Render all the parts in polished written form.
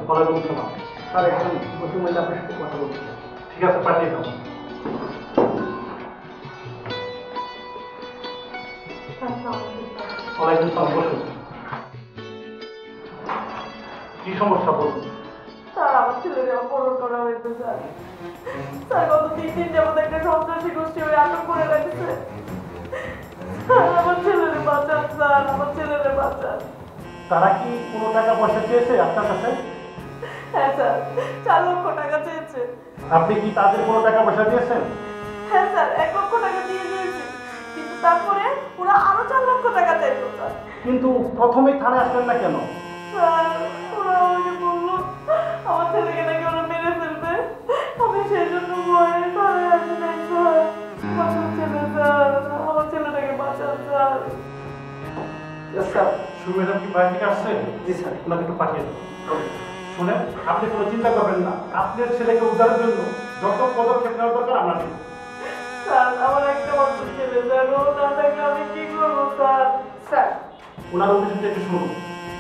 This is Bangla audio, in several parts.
ওয়ালাইকুম আসসালাম। স্যার একজন নতুন মহিলা আপনার সাথে কথা বলছে। ঠিক আছে, পাঠিয়ে দাও। ওয়ালাইকুম আসসালাম, বসুন। কি সমস্যা বলুন? স্যার আমার ছেলেকে অপহরণ করা হয়েছে স্যার। স্যার গত 3 দিন যাবত একটা সন্ত্রাসী গোষ্ঠী ওই আটক করে রাখছে। স্যার আমার ছেলেরে বাঁচান, স্যার আমার ছেলেরে বাঁচান। তারা কি কোনো টাকা পয়সা চেয়েছে আপনার কাছে? হ্যাঁ স্যার, 4 লক্ষ টাকা চেয়েছে। আপনি কি তাদের কোনো টাকা পয়সা দিয়েছেন? হ্যাঁ স্যার, 1 লক্ষ টাকা দিয়ে দিয়েছি, কিন্তু তারপরে ওরা আরো 4 লক্ষ টাকা চাইতো স্যার। কিন্তু প্রথমেই থানায় আসলেন না কেন? স্যার ওরা আমাকে বললো আমার ছেলেকে নাকি ওরা মেরে ফেলবে, আমি সেই জন্য ভয়ে থানায় আসি নাই স্যার। আমার ছেলে স্যার, আমার ছেলেটাকে বাঁচান স্যার। স্যার, সুমি ম্যাডাম কি বাইরে থেকে আসছেন? জি স্যার, ওনাকে একটু পাঠিয়ে দেন। শুনেন, আপনি কোনো চিন্তা করবেন না, আপনার ছেলেকে উদ্ধারের জন্য যত পদক্ষেপ নেওয়ার দরকার আমরা নেব। স্যার আমার একটা মাত্র ছেলে স্যার, ও না থাকলে আমি কি করবো স্যার? স্যার ওনার অভিযোগটা একটু শুনুন,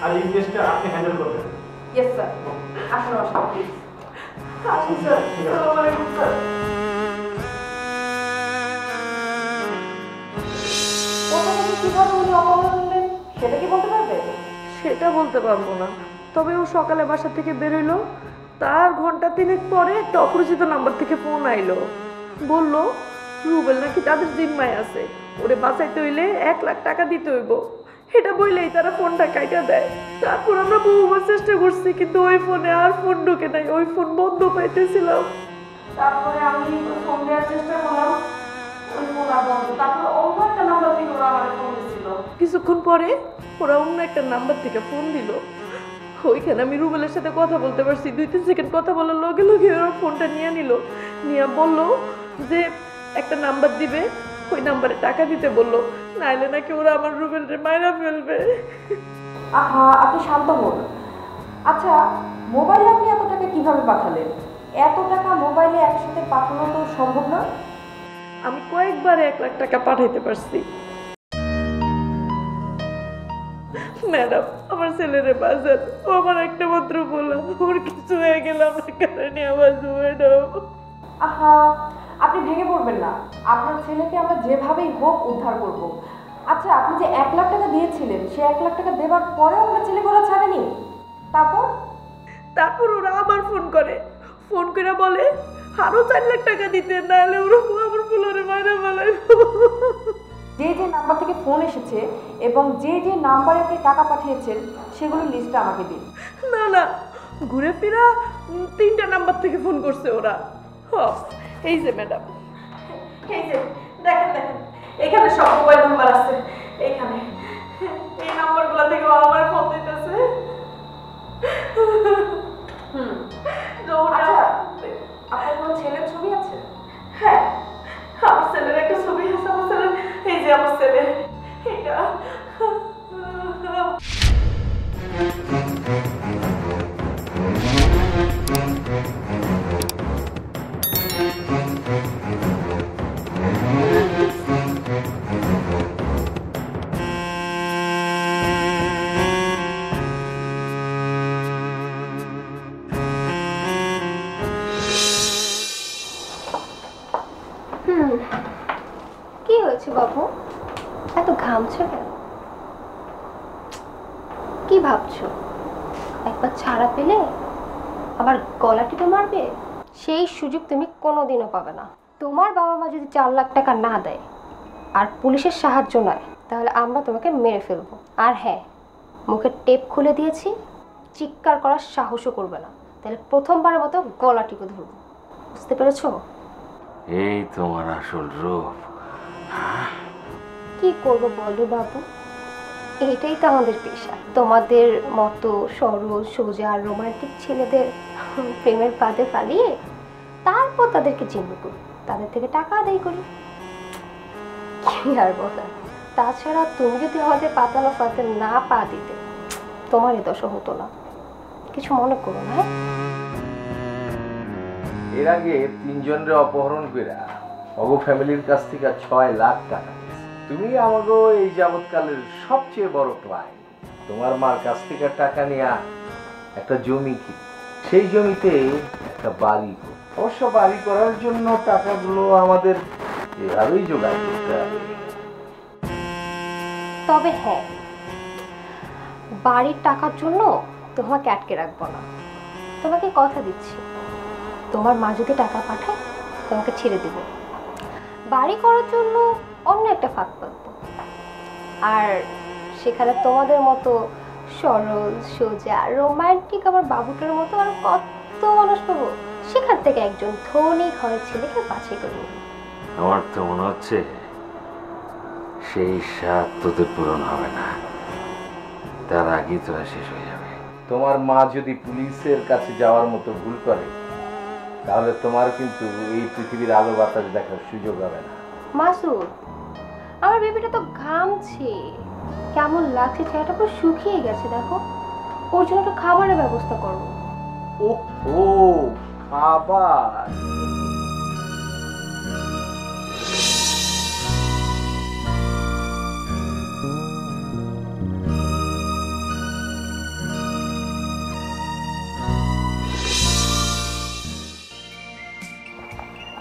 আর এই কেসটা আপনি হ্যান্ডেল করবেন। ইয়েস স্যার, আসুন আসুন প্লিজ। আসুন স্যার। আসসালামু আলাইকুম স্যার। কোথা থেকে কিভাবে উনি অপহরণ হলেন সেটা কি বলতে পারবে? সেটা বলতে পারবো না, তবে ও সকালে বাসা থেকে বেরোলো, তার ঘন্টা 3 পরে একটা অপরিচিত নাম্বার থেকে ফোন আইলো, বলল রুবেল নাকি তাদের জিম্মায় আছে, ওরে বাঁচাইতে হইলে 1 লাখ টাকা দিতে হইব। এটা বললেই তারা ফোনটা কাইটা দেয়। তারপর আমরা বহুবার চেষ্টা করছি, কিন্তু ওই ফোনে আর ফোন ঢুকে নাই, ওই ফোন বন্ধ পাইতেছিলাম। তারপরে আমি ফোন দেওয়ার চেষ্টা করলাম, ওই ফোন আর বন্ধ। তারপর অন্য একটা নাম্বার থেকে ওরা আমার ফোন দিছিল। কিছুক্ষণ পরে ওরা অন্য একটা নাম্বার থেকে ফোন দিল, ওইখানে আমি রুবেলের সাথে কথা বলতে পারছি। 2-3 সেকেন্ড কথা বলার লগে লগে ওরা ফোনটা নিয়ে নিল, নিয়ে বলল যে একটা নাম্বার দিবে, ওই নাম্বারে টাকা দিতে বললো, নাইলে নাকি ওরা আমার রুবেলরে মাইরা ফেলবে। আহা, আপনি শান্ত হন। আচ্ছা, মোবাইলে আপনি এত টাকা কিভাবে পাঠালেন? এত টাকা মোবাইলে একসাথে পাঠানো তো সম্ভব না। আমি কয়েকবার 1 লাখ টাকা পাঠাইতে পারছি। ম্যাডাম আমার ছেলেরে বাঁচান, ও আমার একটা মাত্র বললাম, ওর কিছু হয়ে গেল আমার কারণে আমার ম্যাডাম। আহা, আপনি ভেঙে পড়বেন না, আপনার ছেলেকে আমরা যেভাবেই হোক উদ্ধার করব। আচ্ছা, আপনি যে 1 লাখ টাকা দিয়েছিলেন, সে 1 লাখ টাকা দেওয়ার পরেও আপনার ছেলেকে ওরা ছাড়েনি? তারপর তারপর ওরা আবার ফোন করে, ফোন করে বলে আরো 4 লাখ টাকা দিতে, নাহলে ওরা আমার ফুলরে মাইরা ফেলাইব। যে যে নাম্বার থেকে ফোন এসেছে এবং যে যে নাম্বারে আপনি টাকা পাঠিয়েছেন সেগুলোর লিস্টটা আমাকে দিন। না না, ঘুরে ফিরা 3টা নাম্বার থেকে ফোন করছে ওরা। এই যে ম্যাডাম, এই যে দেখেন দেখেন, এখানে সব মোবাইল নাম্বার আছে, এখানে এই নাম্বারগুলো থেকে আমার ফোন দিতেছে। আচ্ছা, আপনার কোনো ছেলের ছবি আছে? হ্যাঁ, আমার ছেলের একটা ছবি আছে। আমার ছেলের, এই যে আমার ছেলে, এটা কি হয়েছে বাবু, এত ঘামছো কেন? কি ভাবছো একবার ছাড়া পেলে আবার গলা টিপে মারবে? সেই সুযোগ তুমি কোনোদিনও পাবে না। তোমার বাবা মা যদি 4 লাখ টাকা না দেয় আর পুলিশের সাহায্য নয়, তাহলে আমরা তোমাকে মেরে ফেলবো। আর হ্যাঁ, মুখের টেপ খুলে দিয়েছি, চিৎকার করার সাহসও করবে না, তাহলে প্রথমবারের মতো গলা টিপে ধরবো। বুঝতে পেরেছো? এই তোমার আসল রূপ। কি করবো বলো বাবু, এটাই তো আমাদের পেশা। তোমাদের মতো সরল সোজা রোমান্টিক ছেলেদের প্রেমের ফাঁদে ফালিয়ে তারপর তাদেরকে চিহ্ন করি, তাদের থেকে টাকা আদায় করি। কি আর বলা, তাছাড়া তুমি যদি আমাদের পাতানো ফাঁদে না পা দিতে, তোমার এ দশা হতো না। কিছু মনে করো না। এর আগে 3 জনের অপহরণ করে অগো ফ্যামিলির কাছ থেকে 6 লাখ টাকা নিয়েছে। তুমি আমাগো এই যাবৎকালের সবচেয়ে বড় ক্লায়েন্ট। তোমার মার কাছ থেকে টাকা নিয়ে একটা জমি সেই জমিতে একটা বাড়ি করব। অবশ্য বাড়ি করার জন্য টাকাগুলো আমাদের এভাবেই জোগাড় করতে হবে। তবে হ্যাঁ, বাড়ির টাকার জন্য তোমাকে আটকে রাখবো না। তোমাকে কথা দিচ্ছি, তোমার মা যদি টাকা পাঠায় তোমাকে ছেড়ে দেব। বাড়ি করার জন্য অন্য একটা ফাঁক পাবো, আর সেখানে তোমাদের মতো সরল সোজা রোমান্টিক আমার বাবুটার মতো আর কত মানুষ পাবো। সেখান থেকে একজন ধনী ঘরের ছেলেকে বাছাই করে নেব। আমার তো মনে হচ্ছে সেই স্বাদ তোদের পূরণ হবে না, তার আগেই তোরা শেষ হয়ে যাবে। তোমার মা যদি পুলিশের কাছে যাওয়ার মতো ভুল করে, তাহলে তোমার কিন্তু এই পৃথিবীর আলো বাতাস দেখার সুযোগ হবে না। মাসুদ, আমার বেবিটা তো ঘামছে, কেমন লাগছে, চেহারাটা পুরো শুকিয়ে গেছে। দেখো, ওর জন্য একটু খাবারের ব্যবস্থা করো। ও খাবার।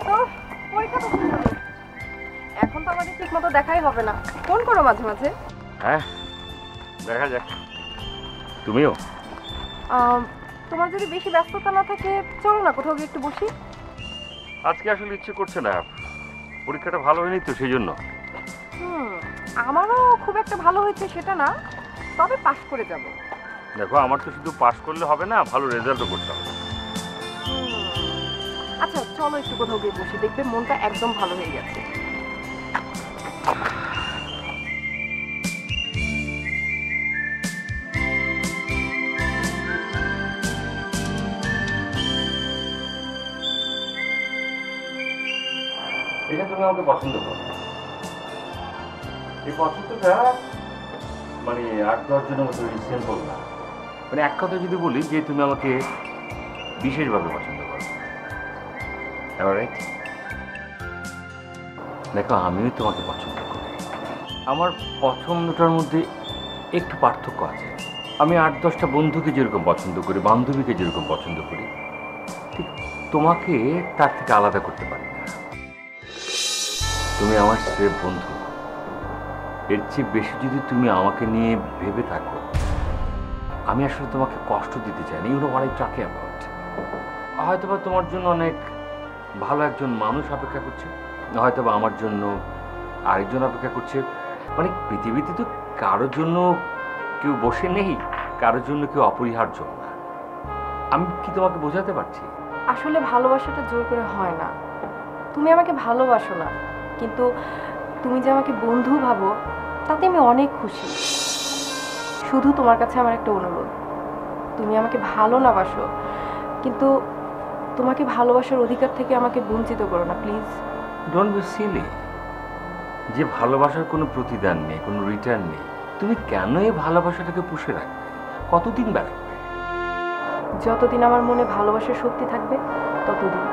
তো পরীক্ষা তো শেষ হলো। এখন তো আমাদের ঠিক মতো দেখাই হবে না, ফোন করো মাঝে মাঝে। হ্যাঁ, দেখা যাক। তুমিও তোমার যদি বেশি ব্যস্ততা না থাকে, চলো না কোথাও গিয়ে একটু বসি। আজকে আসলে ইচ্ছে করছে না, পরীক্ষাটা ভালো হয়নি তো সেই জন্য। আমারও খুব একটা ভালো হয়েছে সেটা না, তবে পাস করে যাব। দেখো, আমার তো শুধু পাস করলে হবে না, ভালো রেজাল্টও করতে হবে। আচ্ছা চলো একটু কোথাও গিয়ে বসি, দেখবে মনটা একদম ভালো হয়ে গেছে। এটা তুমি আমাকে পছন্দ করো। এই পছন্দটা মানে 8-10 জনের মতো সিম্পল না। মানে এক কথা যদি বলি যে তুমি আমাকে বিশেষভাবে পছন্দ করো। রাইট? দেখো, আমিও তোমাকে পছন্দ করি। আমার পছন্দটার মধ্যে একটু পার্থক্য আছে। আমি 8-10টা বন্ধুকে যেরকম পছন্দ করি, বান্ধবীকে যেরকম পছন্দ করি, ঠিক তোমাকে তার থেকে আলাদা করতে পারি না। তুমি আমার স্রেফ বন্ধু। এর চেয়ে বেশি যদি তুমি আমাকে নিয়ে ভেবে থাকো, আমি আসলে তোমাকে কষ্ট দিতে চাই না। You know what I talking about. হয়তোবা তোমার জন্য অনেক ভালো একজন মানুষ অপেক্ষা করছে, হয়তোবা আমার জন্য আরেকজন অপেক্ষা করছে। মানে পৃথিবীতে তো কারোর জন্য কেউ বসে নেই, কারোর জন্য কেউ অপরিহার্য না। আমি কি তোমাকে বোঝাতে পারছি? আসলে ভালোবাসাটা জোর করে হয় না। তুমি আমাকে ভালোবাসো না, কিন্তু তুমি যে আমাকে বন্ধু ভাবো তাতে আমি অনেক খুশি। শুধু তোমার কাছে আমার একটা অনুরোধ, তুমি আমাকে ভালো না বাসো, কিন্তু তোমাকে ভালোবাসার অধিকার থেকে আমাকে বঞ্চিত করো না প্লিজ। Don't be Seely. যে ভালোবাসার কোনো প্রতিদান নেই, কোনো রিটার্ন নেই, তুমি কেন এই ভালোবাসাটাকে পুষে রাখবে? কতদিন রাখবে? যতদিন আমার মনে ভালোবাসার শক্তি থাকবে ততদিন।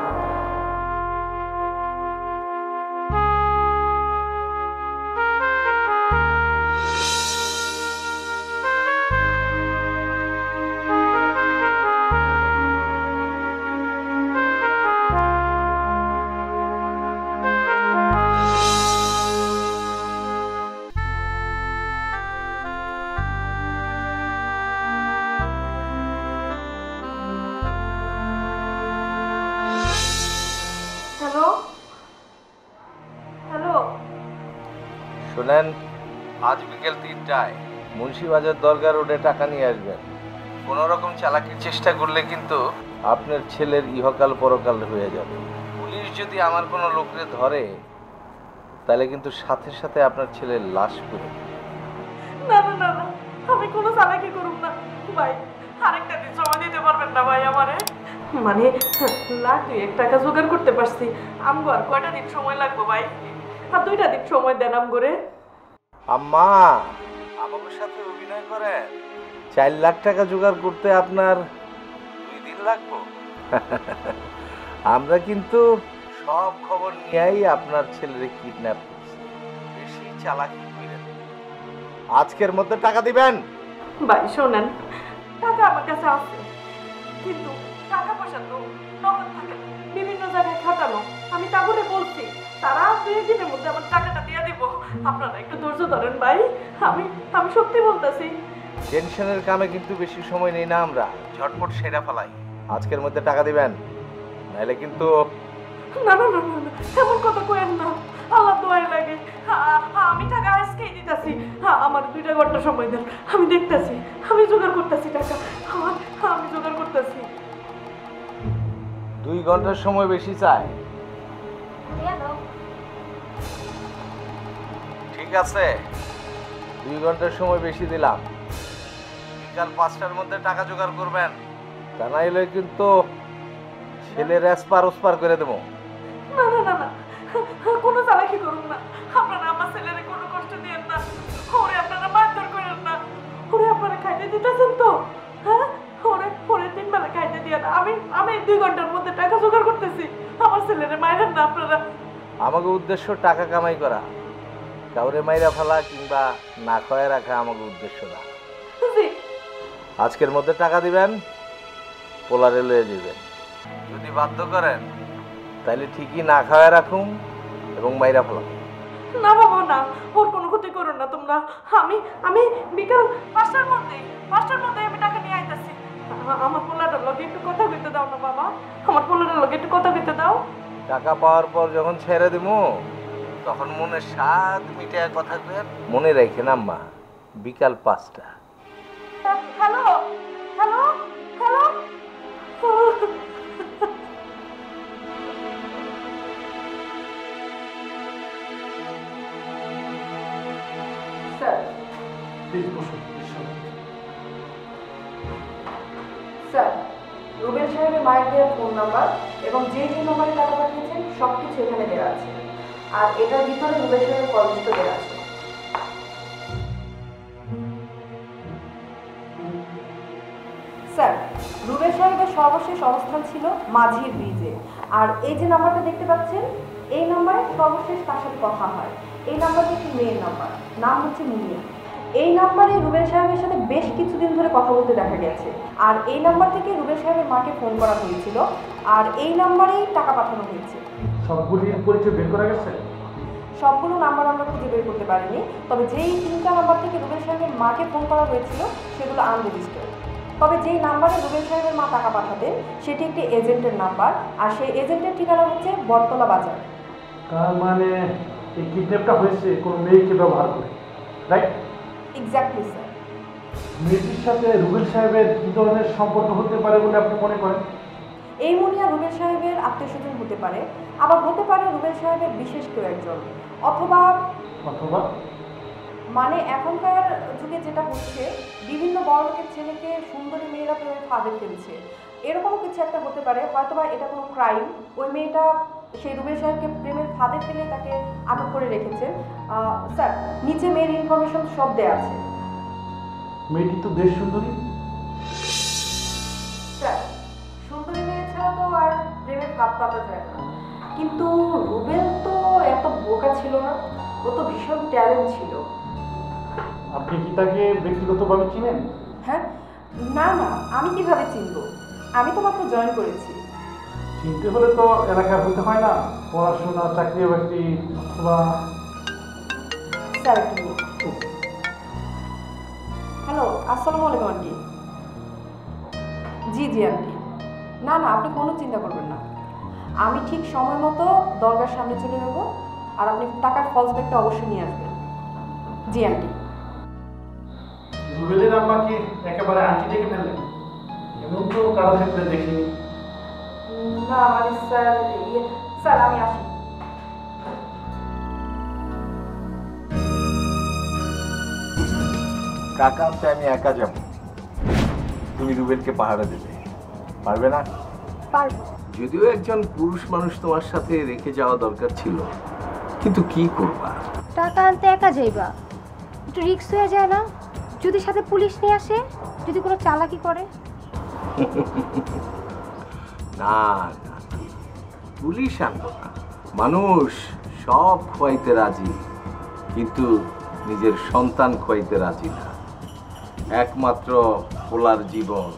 শোনেন, আজ বিকেল 3টায় মুন্সিবাজার দরগা রোডে টাকা নিয়ে আসবেন। কোনো রকম চালাকির চেষ্টা করলে কিন্তু আপনার ছেলের ইহকাল পরকাল হয়ে যাবে। পুলিশ যদি আমার কোনো লোককে ধরে, তাহলে কিন্তু সাথে সাথে আপনার ছেলের লাশ করে। না না না না, আমি কোনো চালাকি করব না ভাই। আরেকটা দিন সময় দিতে পারবেন না ভাই আমারে? মানে লাখ 2 টাকা জোগাড় করতে পারছি, আমগো আর কয়টা দিন সময় লাগবে ভাই? আর 2টা দিন সময় দেন আমগরে। আম্মা, আমাদের সাথে অভিনয় করেন। 4 লাখ টাকা জোগাড় করতে আপনার 2 দিন লাগবে। আমরা কিন্তু সব খবর নিয়েই আপনার ছেলের কিডন্যাপ করছি। বেশি চালাকি করেন। আজকের মধ্যে টাকা দিবেন। ভাই শোনেন, টাকা আমার কাছে আছে, কিন্তু পয়সা তো নগদ থাকে না। বিভিন্ন জায়গায় খাটানো, আমি তা বলে বলছি তারা 2 দিনের মধ্যে আমার টাকাটা দিয়ে দিব। আপনারা একটু ধৈর্য ধরেন ভাই, আমি আমি সত্যি বলতেছি। টেনশনের কামে কিন্তু বেশি সময় নেই না আমরা, ঝটপট সেরা ফেলাই। আজকের মধ্যে টাকা দিবেন, নাহলে কিন্তু না না না না, এমন কথা কইেন না, আল্লাহ দোয়াই লাগে। আমি টাকা আজকেই দিতেছি, আমার 2 ঘন্টা সময় দেন, আমি দেখতেছি, আমি জোগাড় করতেছি টাকা, আমি জোগাড় করতেছি। 2 ঘন্টার সময় বেশি চাই? ঠিক আছে, 2 ঘন্টার সময় বেশি দিলাম। বিকাল 5টার মধ্যে টাকা জোগাড় করবেন, তা নাইলে কিন্তু ছেলের এসপার ওসপার করে দেবো। না না না না, কোনো চালাকি করুন না, আপনারা আমার ছেলেরে কোনো কষ্ট দিয়েন না, ওরে আপনারা মারধর করেন না, ওরে আপনারা খাইতে দিতেছেন তো? হ্যাঁ, ওরে 3 বেলা খাইতে দিয়ে না, আমি 2 ঘন্টার মধ্যে টাকা জোগাড় করতেছি, আমার ছেলেরে মাইরেন না আপনারা। আমাকে উদ্দেশ্য টাকা কামাই করা, কাউরে মাইরা ফেলা কিংবা না খাওয়ায় রাখা আমাকে উদ্দেশ্য না। জি, আজকের মধ্যে টাকা দিবেন, পোলারে লয়ে যাবেন। যদি বাধ্য করেন তাহলে ঠিকই না খাওয়ায় রাখুন এবং মাইরা ফেলাম। না বাবা না, ওর কোনো ক্ষতি করুন না তোমরা। আমি বিকাল 5টার মধ্যে আমি টাকা নিয়ে আইতাছি। আমার পোলাটার লগে একটু কথা কইতে দাও না বাবা, আমার পোলাটার লগে একটু কথা কইতে দাও। টাকা পাওয়ার পর যখন ছেড়ে দিব তখন মনে স্বাদ মিটায় কথা কয়েন। মনে রাখেন আম্মা, বিকাল 5টা। Hello hello hello, sir please বসুন। স্যার, রুবেল সাহেবের মায়ের দেওয়া ফোন নাম্বার এবং যে নম্বরে টাকা পাঠিয়েছেন সব কিছু এখানে দেওয়া আছে, আর এটার ভিতরে রুবেল সাহেবের কল লিস্টও দেওয়া আছে। স্যার, রুবেল সাহেবের সর্বশেষ অবস্থান ছিল মাঝির ব্রিজে, আর এই যে নাম্বারটা দেখতে পাচ্ছেন, এই নাম্বারে সর্বশেষ তার সাথে কথা হয়। এই নাম্বারটি একটি মেয়ের নাম্বার, নাম হচ্ছে মুনিয়া। এই নাম্বারে রুবেল সাহেবের সাথে বেশ কিছুদিন ধরে কথা বলতে দেখা গেছে, আর এই নাম্বার থেকে রুবেল সাহেবের মাকে ফোন করা হয়েছিল, আর এই নাম্বারেই টাকা পাঠানো হয়েছে। সবগুলির পরিচয় বের করা গেছে? সবগুলো নাম্বার আমরা খুঁজে বের করতে পারিনি, তবে যেই 3টা নাম্বার থেকে রুবেল সাহেবের মাকে ফোন করা হয়েছিল সেগুলো আনরেজিস্টার্ড। তবে যেই নাম্বারে রুবেল সাহেবের মা টাকা পাঠাতেন সেটি একটি এজেন্টের নাম্বার, আর সেই এজেন্টের ঠিকানা হচ্ছে বটতলা বাজার। তার মানে এই কিডন্যাপটা হয়েছে কোনো মেয়েকে ব্যবহার করে, রাইট? Exactly sir. মেয়েটির সাথে রুবেল সাহেবের কী ধরনের সম্পর্ক হতে পারে বলে আপনি মনে করেন? এই মুনিয়া রুবেল সাহেবের আত্মীয়স্বজন হতে পারে, আবার হতে পারে রুবেল সাহেবের বিশেষ কেউ একজন, অথবা মানে এখনকার যুগে যেটা হচ্ছে, বিভিন্ন বড় লোকের ছেলেকে সুন্দরী মেয়েরা প্রেমের ফাঁদে ফেলছে, এরকম কিছু একটা হতে পারে। হয়তোবা এটা কোনো ক্রাইম, ওই মেয়েটা সেই রুবেল সাহেবকে প্রেমের ফাঁদে ফেলে তাকে আটক করে রেখেছে। স্যার, নিচে মেয়ের ইনফরমেশন সব দেওয়া আছে। মেয়েটি তো বেশ সুন্দরী। স্যার, সুন্দরী মেয়ে ছাড়া তো আর প্রেমের ফাঁদ পাতা যায় না, কিন্তু রুবেল তো এত বোকা ছিল না, ও তো ভীষণ ট্যালেন্ট ছিল। আপনি কি তাকে ব্যক্তিগতভাবে চিনেন? হ্যাঁ, না না, আমি কিভাবে চিনব? আমি তো মাত্র জয়েন করেছি। চিনতে হলে তো এলাকার হতে হয় না, পড়াশোনা, চাকরি বাকরি অথবা। স্যার একটু হ্যালো, আসসালামু আলাইকুম আন্টি। জি জি আন্টি, না না, আপনি কোনো চিন্তা করবেন না, আমি ঠিক সময় মতো দরগার সামনে চলে যাব, আর আপনি টাকার ফলস ব্যাগটা অবশ্যই নিয়ে আসবেন। জি আন্টি। রুবেলের আম্মাকে একেবারে আন্টি ডেকে ফেললেন, এমন তো কারো ক্ষেত্রে দেখিনি। না মানে স্যার, স্যার আমি আসি। টাকা আনতে আমি একা যাব, তুমি রুবেলকে পাহারা দেবে, পারবে না? পারবো। যদিও একজন পুরুষ মানুষ তোমার সাথে রেখে যাওয়া দরকার ছিল, কিন্তু কি করবা? টাকা আনতে একা যাইবা, একটু রিস্ক হয়ে যায় না? যদি সাথে পুলিশ নিয়ে আসে, যদি কোনো চালাকি করে? না না, পুলিশ আনবো না। মানুষ সব খোয়াইতে রাজি, কিন্তু নিজের সন্তান খোয়াইতে রাজি না, একমাত্র পোলার জীবন।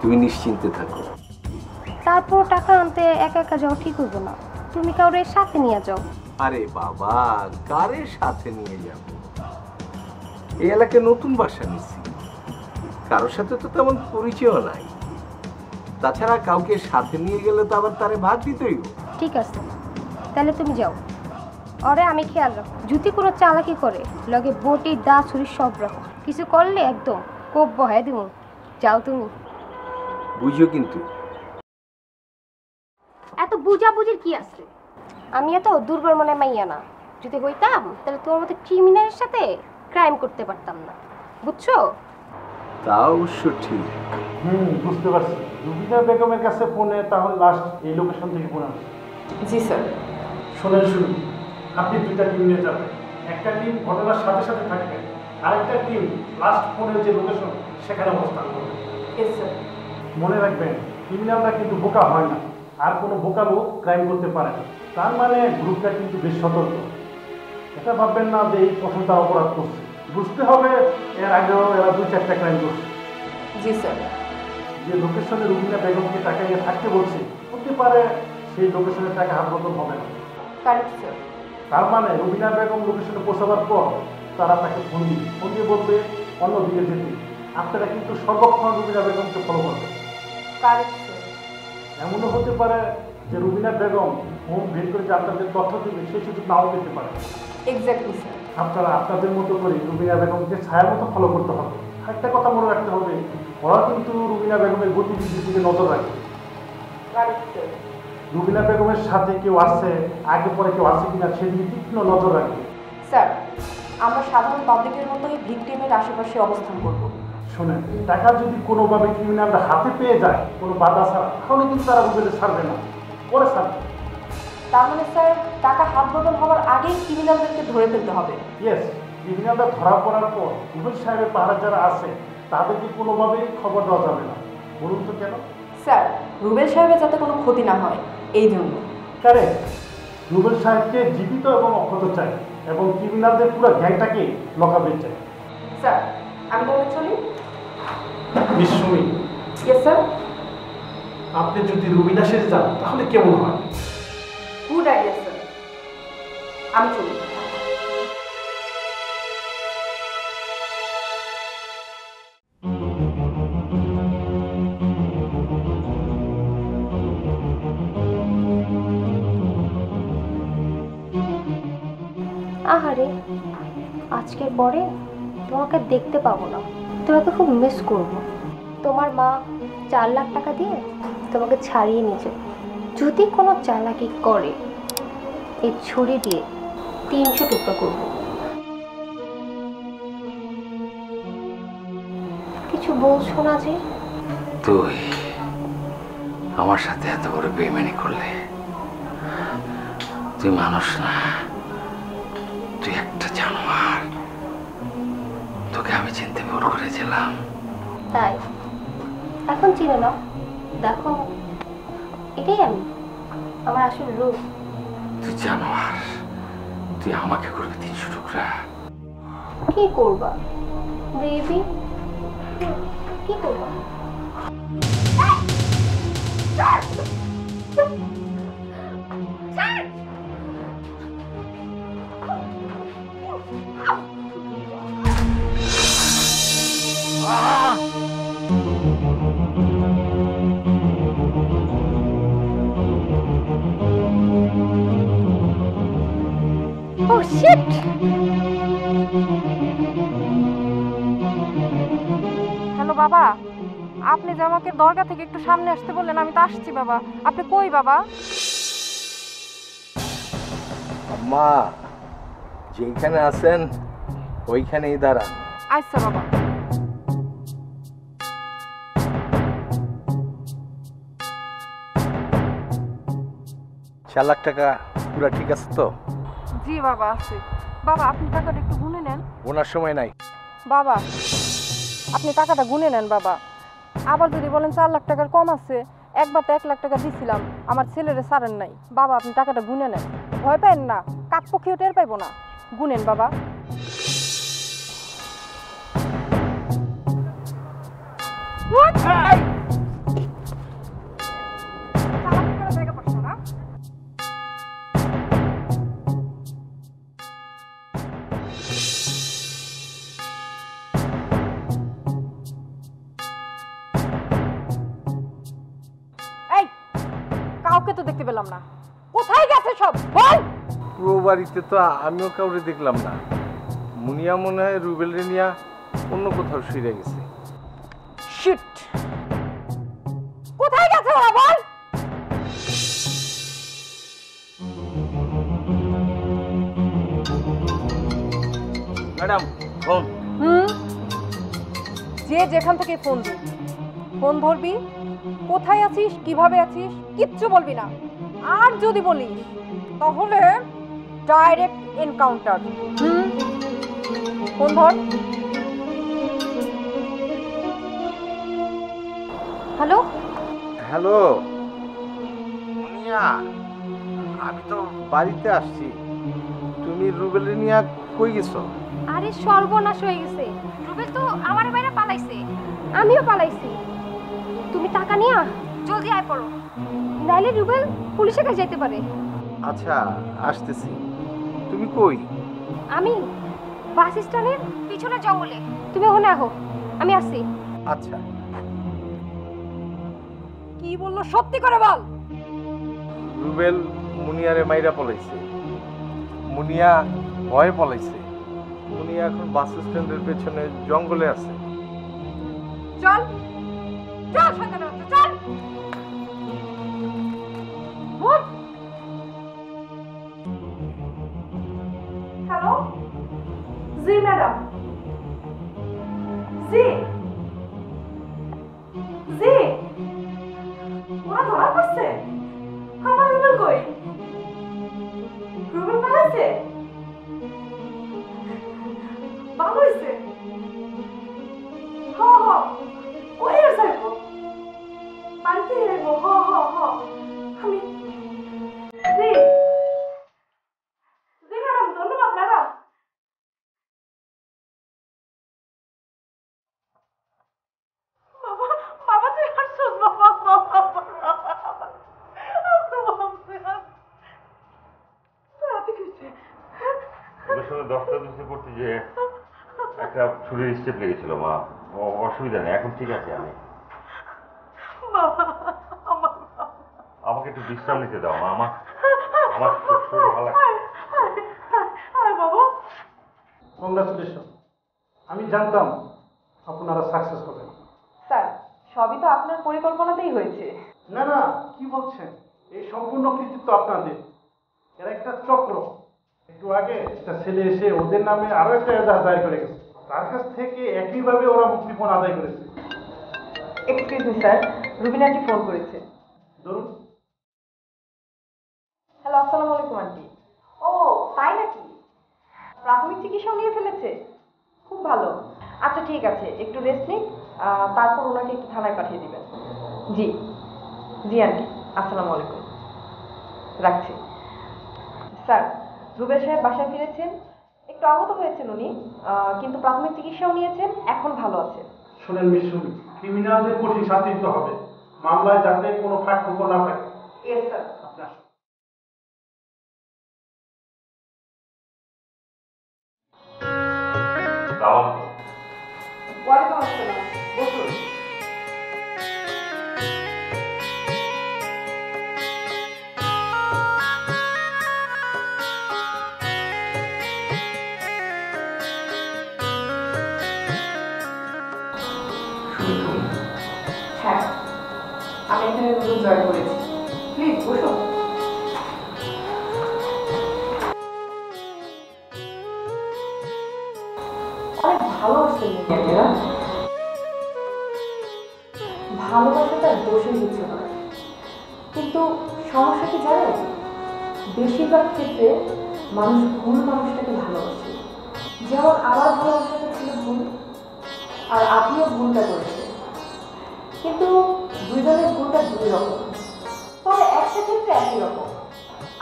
তুমি নিশ্চিন্তে থাকো। তারপর টাকা আনতে একা একা যাওয়া ঠিক হইব না, তুমি কাউরে সাথে নিয়ে যাও। আরে বাবা, কারে সাথে নিয়ে যাব? এই এলাকায় নতুন বাসা নিছি, কারোর সাথে তো তেমন পরিচয় নাই। তাছাড়া কাউকে সাথে নিয়ে গেলে তো আবার তারে ভাগ দিতেই। ঠিক আছে, তাহলে তুমি যাও। ওরে আমি খেয়াল রাখো, যদি কোনো চালাকি করে লগে বটি দা ছুরি সব রাখো, কিছু করলে একদম কোপ বহায় দিব। যাও তুমি। বুঝো কিন্তু। এত বুঝাবুঝির কি আছে? আমি এত দুর্বল মনে মাইয়া না। যদি হইতাম তাহলে তোমার মতো ক্রিমিনালের সাথে ক্রাইম করতে পারতাম না, বুঝছো? তা অবশ্য ঠিক। বুঝতে পারছি। রুবিনা বেগমের কাছে ফোনে তাহলে লাস্ট এই লোকেশন থেকে ফোন আসছে। জি স্যার। শুনুন, আপনি দুইটা টিম নিয়ে যাবেন। একটা টিম ঘটনার সাথে সাথে থাকবে, আরেকটা টিম লাস্ট ফোনের যে লোকেশন সেখানে অবস্থান করবে। Yes sir. মনে রাখবেন, ক্রিমিনালরা কিন্তু বোকা হয় না, আর কোনো বোকা লোক ক্রাইম করতে পারে না। তার মানে গ্রুপটা কিন্তু বেশ সতর্ক। এটা ভাববেন না যে এই প্রথম তারা অপরাধ করছে, বুঝতে হবে এর আগেও এরা 2-4টা ক্রাইম করছে। জি স্যার। যে লোকেশনে রুবিনা বেগমকে টাকা নিয়ে থাকতে বলছে, হতে পারে সেই লোকেশনের টাকা হাত বদল হবে না। Correct sir. তার মানে রুবিনা বেগম লোকেশনে পৌঁছাবার পর তারা তাকে ফোন দিয়ে বলবে অন্য দিকে যেতে। আপনারা কিন্তু সর্বক্ষণ রুবিনা বেগমকে ফলো করবেন। Correct sir. এমনও হতে পারে যে রুবিনা বেগম ফোন বের করে যে আপনাদের তথ্য দেবে সেই সুযোগ নাও পেতে পারে। Exactly sir. আপনারা আপনাদের মতো করে রুবিনা বেগমকে ছায়ার মতো ফলো করতে হবে। একটা কথা মনে রাখতে হবে, ওরা কিন্তু রুবিনা বেগমের গতিবিধির দিকে নজর রাখে। Correct sir. রুবিনা বেগমের সাথে কেউ আসছে, আগে পরে কেউ আসছে কিনা সেদিকে তীক্ষ্ণ নজর রাখবে। স্যার, আমরা সাধারণ পাবলিকের মতোই ভিকটিমের আশেপাশে অবস্থান করব। শোনেন, টাকা যদি কোনোভাবে ক্রিমিনালরা হাতে পেয়ে যায় কোনো বাধা ছাড়া, তাহলে কিন্তু তারা রুবেলে ছাড়বে না, পরে ছাড়বে। তার মানে স্যার, টাকা হাত বদল হওয়ার আগেই ক্রিমিনালদেরকে ধরে ফেলতে হবে। ইয়েস, ক্রিমিনালরা ধরা পড়ার পর রুবেল সাহেবের পাহাড় যারা আছে তাদেরকে কোনোভাবেই খবর দেওয়া যাবে না। বলুন তো কেন? স্যার, রুবেল সাহেবের যাতে কোনো ক্ষতি না হয় এই জন্য। কারেক্ট। রুবেল সাহেবকে জীবিত এবং অক্ষত চাই, এবং ক্রিমিনালদের পুরো গ্যাংটাকে লকাবে চাই। স্যার, আমি তাহলে চলি। নিশ্চয়ই। Yes sir. আপনি যদি রুবিনা শেষে যান তাহলে কেমন হয়? গুড আইডিয়া স্যার, আমি চলি। আহারে, আজকের পরে তোমাকে দেখতে পাবো না, তোমাকে খুব মিস করব। তোমার মা 4 লাখ টাকা দিয়ে তোমাকে ছাড়িয়ে নিয়েছে। যদি কোনো চালাকি করে এই ছুরি দিয়ে 300 টুকরা করব। কিছু বলছো না যে? তুই আমার সাথে এত বড় বেইমানি করলে? তুই মানুষ না, তুই একটা জানোয়ার। তোকে আমি চিনতে ভুল করেছিলাম। তাই এখন চিনে নাও, দেখো এটাই আমি, আমার আসল রূপ। তুই জানোয়ার, তুই আমাকে করবি 300 টুকরা। কি করবা বেবি, কি করবা? Oh shit! হ্যালো বাবা, আপনি যে আমাকে দরগা থেকে একটু সামনে আসতে বললেন, আমি তো আসছি বাবা। আপনি কই বাবা? আম্মা যেখানে আছেন ওইখানেই দাঁড়ান। আচ্ছা বাবা। লাখ টাকা পুরা ঠিক আছে তো? জি বাবা, আছে বাবা। আপনি টাকাটা একটু গুনে নেন। ওনার সময় নাই বাবা, আপনি টাকাটা গুনে নেন বাবা। আবার যদি বলেন 4 লাখ টাকার কম আছে, একবার তো 1 লাখ টাকা দিছিলাম, আমার ছেলেরে ছাড়েন নাই। বাবা, আপনি টাকাটা গুনে নেন, ভয় পাইন না, কাক পক্ষীও টের পাইবো না। গুনেন বাবা। দেখতে পেলাম না। কোথায় গেছে সব বল? পুরো বাড়িতে তো আমিও কাউরে দেখলাম না। মুনিয়া মনে হয় রুবেল রেনিয়া অন্য কোথাও শুয়ে গেছে। শিট, কোথায় গেছে ওরা বল? Madam phone. যে যেখান থেকে ফোন দিই, ফোন ধরবি, কোথায় আছিস, কিভাবে আছিস কিচ্ছু বলবি না। আর যদি বলিস তাহলে ডাইরেক্ট এনকাউন্টার। ফোন ধর। হ্যালো হ্যালো মুনিয়া, আমি তো বাড়িতে আসছি। তুমি রুবেল রেনিয়া কই গেছো? আরে সর্বনাশ হয়ে গেছে, রুবেল তো আমার বাইরে পালাইছে, আমিও পালাইছি। তুমি টাকা নিয়া জলদি আয় পড়ো, নাইলে রুবেল পুলিশের কাছে যেতে পারে। আচ্ছা আসতেছি। তুমি কই? আমি বাস স্ট্যান্ডের পিছনে জঙ্গলে, তুমি ওখানে আহো, আমি আসছি। আচ্ছা। কি বললো সত্যি করে বল। রুবেল মুনিয়ারে মাইরা পলাইছে। মুনিয়া ভয়ে পলাইছে। মুনিয়া এখন বাস স্ট্যান্ডের পেছনে জঙ্গলে আছে। চল চল সন্তান, চল। হ্যালো, জি ম্যাডাম, জি জি, ওরা ধরা পড়ছে। আমার রুবেল কই? রুবেল পালাইছে? ভালো হয়েছে। হ হ, কই আর যাইব? বাড়িতে যাইব। হ হ হ, আমি জি জি ম্যাডাম, ধন্যবাদ ম্যাডাম। বাবা বাবা, তুই আসছিস বাবা? ওদের সঙ্গে দশটা দুশো করতে যে একটা ছুরির স্টেপ লেগেছিল মা, অসুবিধা নেই, এখন ঠিক আছে। আমি আমাকে একটু বিশ্রাম নিতে দাও মা, আমার শরীর ভালো লাগছে। কংগ্রাচুলেশন। আমি জানতাম আপনারা সাকসেস হবেন। স্যার, সবই তো আপনার পরিকল্পনাতেই হয়েছে। না না, কি বলছেন? এই সম্পূর্ণ কৃতিত্ব আপনাদের। এরা একটা চক্র। একটু আগে একটা ছেলে এসে ওদের নামে আরো একটা এজাহার দায়ের করে গেছে। তার কাছ থেকে একইভাবে ওরা মুক্তিপণ আদায় করেছে। এক্সকিউজ মি স্যার, রুবিনাটি ফোন করেছে। ধরুন। হ্যালো, আসসালামু আলাইকুম আন্টি। ও তাই নাকি? প্রাথমিক চিকিৎসাও নিয়ে ফেলেছে? খুব ভালো। আচ্ছা ঠিক আছে, একটু রেস্ট নিন, তারপর ওনাকে একটু থানায় পাঠিয়ে দিবেন। জি জি আন্টি, আসসালামু আলাইকুম, রাখছি। স্যার, রুবেল সাহেব বাসায় ফিরেছেন, একটু আহত হয়েছেন উনি, কিন্তু প্রাথমিক চিকিৎসাও নিয়েছেন, এখন ভালো আছে। শোনেন মিশুরি, ক্রিমিনালদের কঠিন শাস্তি দিতে হবে, মামলায় যাতে কোনো ফাঁক ফোকর না থাকে। Yes sir. আপনি আসুন। ওয়ালাইকুম আসসালাম, বসুন। হ্যাঁ, আমি এখানে নতুন জয়েন করেছি, প্লিজ বসুন। অনেক ভালোবাসতেন মেয়েরা, ভালোবাসাটা দোষের কিছু নয়, কিন্তু সমস্যা কি জানেন, বেশিরভাগ ক্ষেত্রে মানুষ ভুল মানুষটাকে ভালোবাসে। যেমন আমার ভালোবাসাটা ছিল ভুল, আর আপনিও ভুলটা করেছেন, কিন্তু দুইজনের ভুলটা দুই রকম, তবে একটা ক্ষেত্রে একই রকম।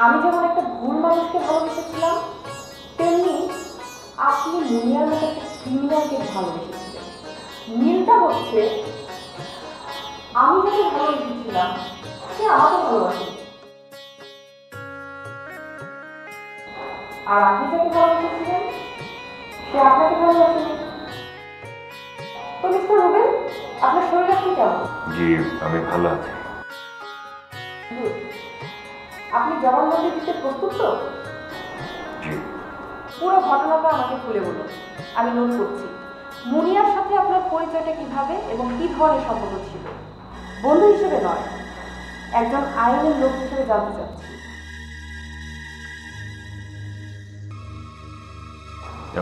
আমি যেমন একটা ভুল মানুষকে ভালোবেসেছিলাম, তেমনি আপনি মুনিয়ার মতো একটা ক্রিমিনালকে ভালোবেসেছিলেন। মিলটা হচ্ছে আমি যাকে ভালোবেসেছিলাম সে আমাকে ভালোবাসে, আর আপনি যাকে ভালোবেসেছিলেন সে আপনাকে ভালোবাসে। তো মিস্টার রুবেল, আপনার শরীর এখন কেমন? জি আমি ভালো আছি। আপনি জবানবন্দি দিতে প্রস্তুত তো? জি। পুরো ঘটনাটা আমাকে খুলে বলুন, আমি নোট করছি। মুনিয়ার সাথে আপনার পরিচয়টা কিভাবে এবং কি ধরনের সম্পর্ক ছিল? বন্ধু হিসেবে নয়, একজন আইনের লোক হিসেবে জানতে চাচ্ছি।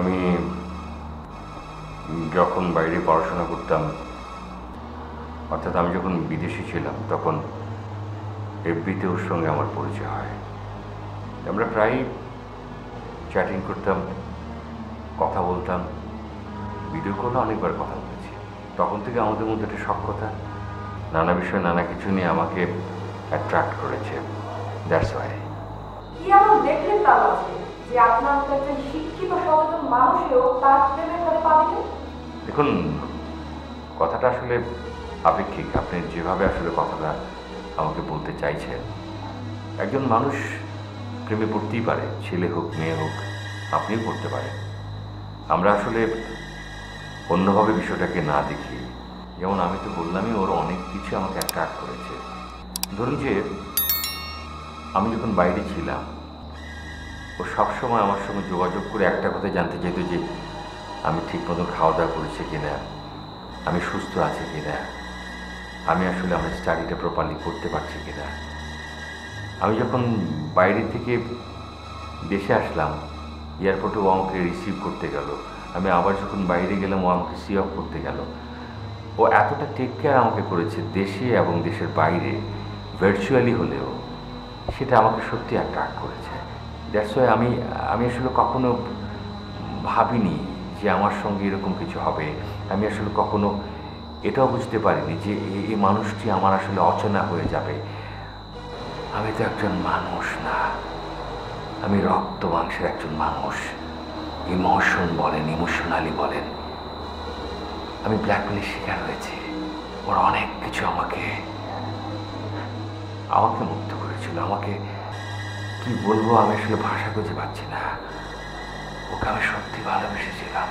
আমি যখন বাইরে পড়াশোনা করতাম, অর্থাৎ আমি যখন বিদেশে ছিলাম, তখন এফবিতে ওর সঙ্গে আমার পরিচয় হয়। আমরা প্রায় চ্যাটিং করতাম, কথা বলতাম, ভিডিও কলে অনেকবার কথা বলেছি। তখন থেকে আমাদের মধ্যে একটা সখ্যতা, নানা বিষয় নানা কিছু নিয়ে আমাকে অ্যাট্রাক্ট করেছে। That's why. কি এমন দেখলেন তার মাঝে যে আপনার মতো একজন শিক্ষিত সচেতন মানুষেও তার প্রেমের ঘরে পা দিলেন? দেখুন, কথাটা আসলে আপেক্ষিক। আপনি যেভাবে আসলে কথাটা আমাকে বলতে চাইছেন, একজন মানুষ প্রেমে পড়তেই পারে, ছেলে হোক মেয়ে হোক, আপনিও পড়তে পারেন। আমরা আসলে অন্যভাবে বিষয়টাকে না দেখি। যেমন আমি তো বললামই, ওর অনেক কিছু আমাকে অ্যাট্রাক্ট করেছে। ধরুন যে আমি যখন বাইরে ছিলাম, ও সবসময় আমার সঙ্গে যোগাযোগ করে একটা কথা জানতে চাইত যে আমি ঠিক মতো খাওয়া দাওয়া করেছি কিনা, আমি সুস্থ আছি কিনা, আমি আসলে আমার স্টাডিটা প্রপারলি করতে পারছি কিনা। আমি যখন বাইরে থেকে দেশে আসলাম, এয়ারপোর্টে ও আমাকে রিসিভ করতে গেল, আমি আবার যখন বাইরে গেলাম ও আমাকে সি অফ করতে গেল। ও এতটা টেক কেয়ার আমাকে করেছে দেশে এবং দেশের বাইরে, ভার্চুয়ালি হলেও, সেটা আমাকে সত্যি অ্যাট্রাক্ট করেছে। দ্যাটস ওয়াই আমি আসলে কখনো ভাবিনি যে আমার সঙ্গে এরকম কিছু হবে। আমি আসলে কখনো এটাও বুঝতে পারিনি যে এই মানুষটি আমার আসলে অচেনা হয়ে যাবে। আমি তো একজন মানুষ না, আমি রক্ত মাংসের একজন মানুষ। ইমোশন বলেন, ইমোশনালি বলেন, আমি ব্ল্যাকমেলের শিকার হয়েছি। ওরা অনেক কিছু আমাকে মুগ্ধ করেছিল। আমাকে কি বলবো, আমি আসলে ভাষা খুঁজে পাচ্ছি না। ওকে আমি সত্যি ভালোবেসেছিলাম।